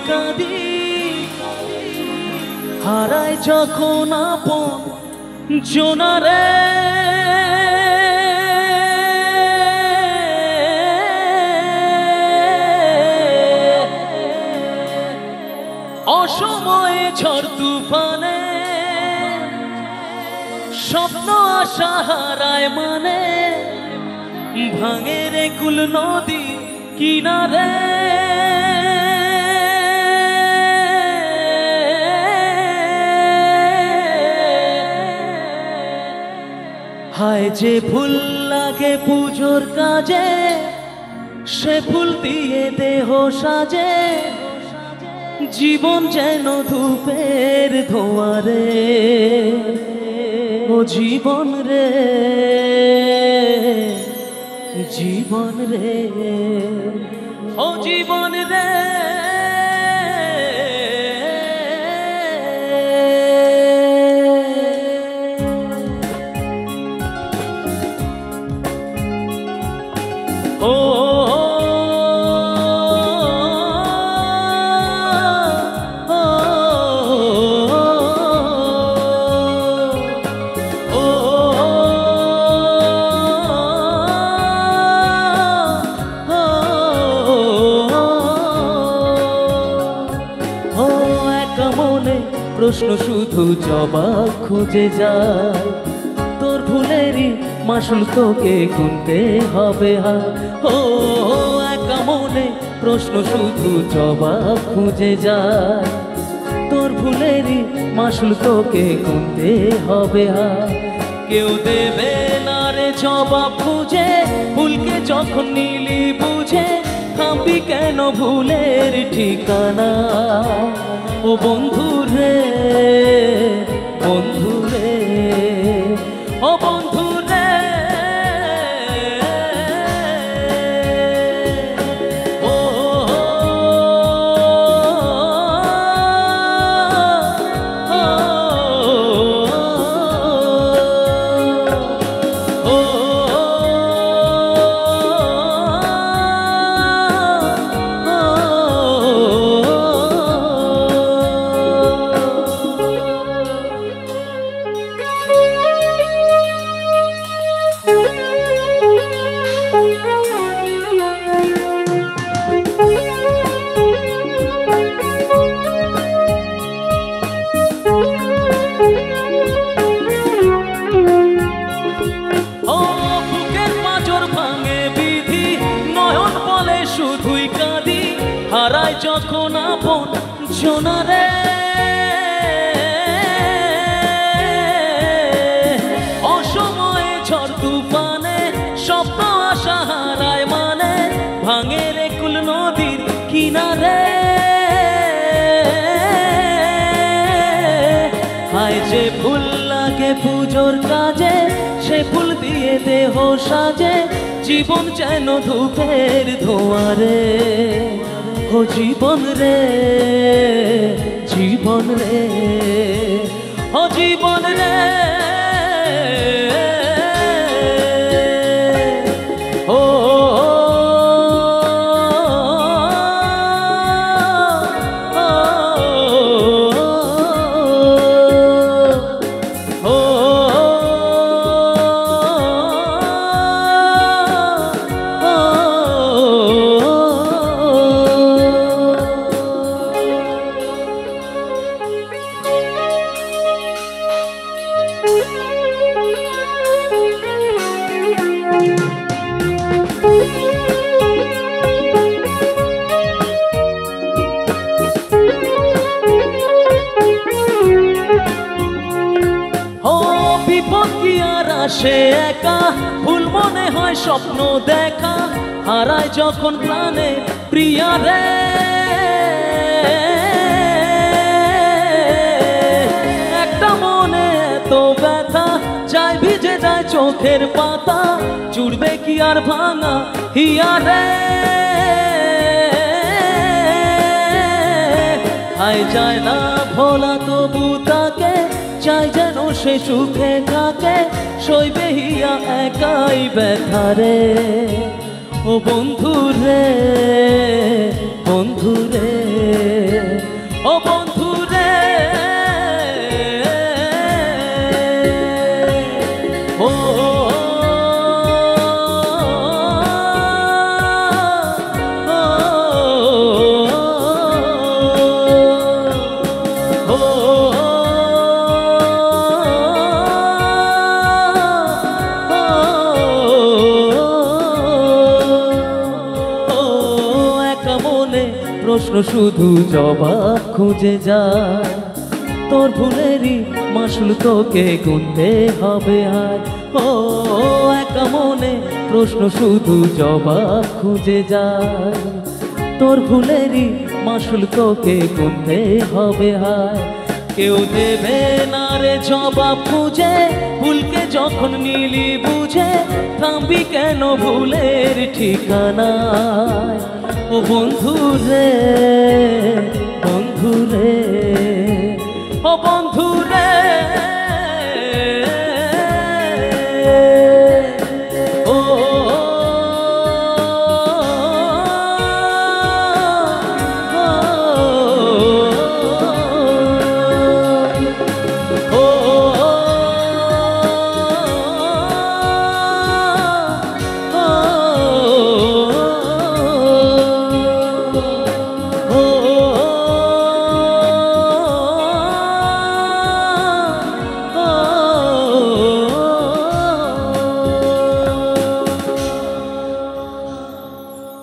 কাঁদি হারায় যখন আপন জোনারে অসময়ে ঝড় তুফানে স্বপ্ন আশা হারায় মানে ভাঙে রে কুল নদী কিনারে হায় যে ফুল লাগে পুজোর কাজে সে ফুল দিয়ে দেহ সাজে জীবন যেন ধূপের ধোঁয়ারে ও জীবন রে জীবন রে ও জীবন রে ও প্রশ্ন শুধু জবাব খুঁজে যায় তোর ভুলেরই মাসুল তোকে গুনতে হবে ও একা মনে প্রশ্ন শুধু জবাব খুঁজে যায় তোর ভুলেরই মাসুল তোকে গুনতে হবে কেউ দেবে না রে জবাব খুঁজে ভুলকে যখন নিলি বুঝে থামবি কেন ভুলের ঠিকানা ও বন্ধু রে বন্ধু রে ও বন্ধু রে ও শুধুই কাঁদি হারায় যখন আপন জোনারে অসময়ে ঝড় তুফানে স্বপ্ন আশা হারায় মানে ভাঙে রে কুল নদীর কিনারে হায় যে ফুল লাগে পুজোর কাজে সে ফুল দিয়ে দেহ সাজে জীবন যেন ধূপের ধোঁয়ারে ও জীবন রে জীবন রে ও জীবন রে ও সে একা ভুল মনে হয় স্বপ্ন দেখা হারায় যখন প্রাণে প্রিয়া রে একটা মনে তো ব্যথা চাই ভিজে যায় চোখের পাতা জুড়বে কি আর ভাঙা হিয়া রে হায় যায় না ভোলা তবু তাকে চাই যেন সে সুখে থাকে সইবে হিয়া একাই ব্যথা রে ও বন্ধু রে বন্ধু রে প্রশ্ন শুধু জবাব খুঁজে যায়। তোর ভুলেরই মাসুল তোকে গুনতে হবে আর ও একা মনে প্রশ্ন শুধু জবাব খুঁজে যায়। তোর ভুলেরই মাসুল তোকে গুনতে হবে আর কেউ দেবে না রে জবাব খুঁজে। ভুলকে যখন নিলি বুঝে থামবি কেন ভুলের ঠিকানায়। ও বন্ধু রে